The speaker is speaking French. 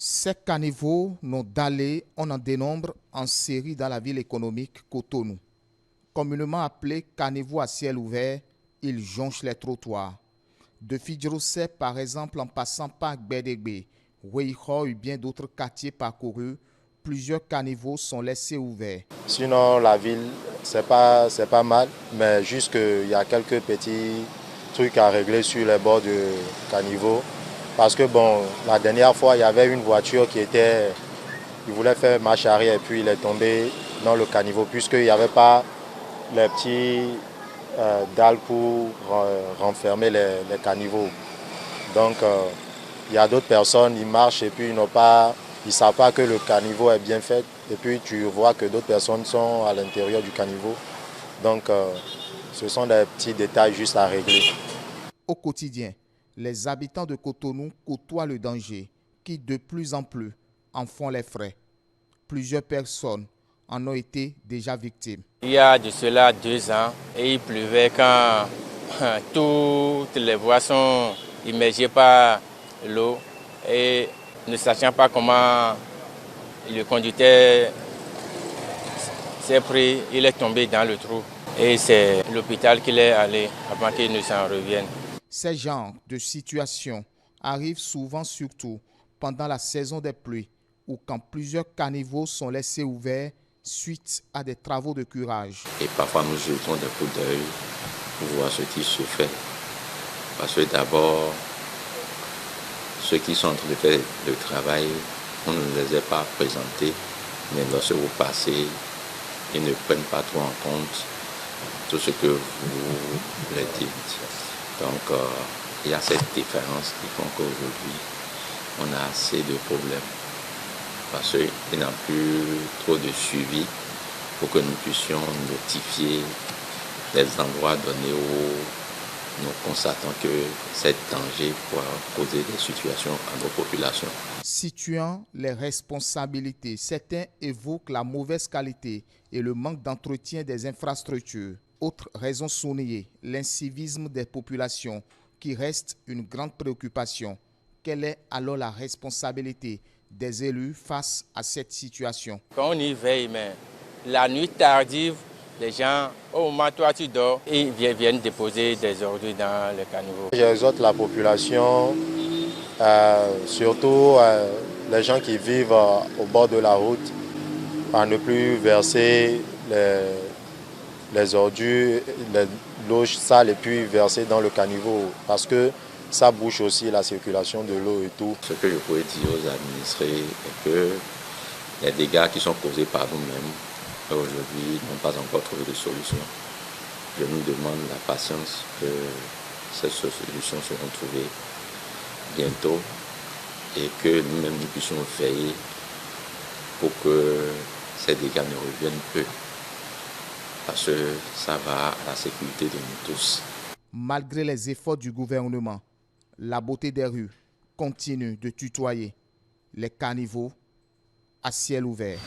Ces caniveaux non dallés, on en dénombre en série dans la ville économique Cotonou. Communément appelés caniveaux à ciel ouvert, ils jonchent les trottoirs. De Fidjirosé, par exemple, en passant par Gbedegbe, Weiho et bien d'autres quartiers parcourus, plusieurs caniveaux sont laissés ouverts. Sinon, la ville, c'est pas mal, mais juste qu'il y a quelques petits trucs à régler sur les bords du caniveau. Parce que bon, la dernière fois, il y avait une voiture il voulait faire marche arrière et puis il est tombé dans le caniveau puisqu'il n'y avait pas les petits dalles pour renfermer les caniveaux. Donc, il y a d'autres personnes, ils marchent et puis ils ne savent pas que le caniveau est bien fait. Et puis tu vois que d'autres personnes sont à l'intérieur du caniveau. Donc, ce sont des petits détails juste à régler. Au quotidien, les habitants de Cotonou côtoient le danger qui de plus en plus en font les frais. Plusieurs personnes en ont été déjà victimes. Il y a de cela 2 ans et il pleuvait quand toutes les voies sont immergées par l'eau et ne sachant pas comment le conducteur s'est pris, il est tombé dans le trou et c'est l'hôpital qu'il est allé avant qu'il ne s'en revienne. Ces genres de situations arrivent souvent surtout pendant la saison des pluies ou quand plusieurs caniveaux sont laissés ouverts suite à des travaux de curage. Et parfois nous jetons des coups d'œil pour voir ce qui se fait. Parce que d'abord, ceux qui sont en train de faire le travail, on ne les a pas présentés, mais lorsque vous passez, ils ne prennent pas trop en compte tout ce que vous leur dites. Donc, il y a cette différence qui font qu'aujourd'hui, on a assez de problèmes. Parce qu'il n'y a plus trop de suivi pour que nous puissions notifier les endroits donnés où nous constatons que cet danger pourra poser des situations à nos populations. Situant les responsabilités, certains évoquent la mauvaise qualité et le manque d'entretien des infrastructures. Autre raison soulignée, l'incivisme des populations qui reste une grande préoccupation. Quelle est alors la responsabilité des élus face à cette situation? Quand on y veille, mais la nuit tardive, les gens, au moment où toi tu dors, ils viennent déposer des ordures dans le caniveau. J'exhorte la population, surtout les gens qui vivent au bord de la route, à ne plus verser les ordures, l'eau sale et puis verser dans le caniveau parce que ça bouche aussi la circulation de l'eau et tout. Ce que je pourrais dire aux administrés est que les dégâts qui sont causés par nous-mêmes aujourd'hui n'ont pas encore trouvé de solution. Je nous demande la patience que ces solutions seront trouvées bientôt et que nous-mêmes nous puissions veiller pour que ces dégâts ne reviennent peu. Parce que ça va à la sécurité de nous tous. Malgré les efforts du gouvernement, la beauté des rues continue de tutoyer les caniveaux à ciel ouvert.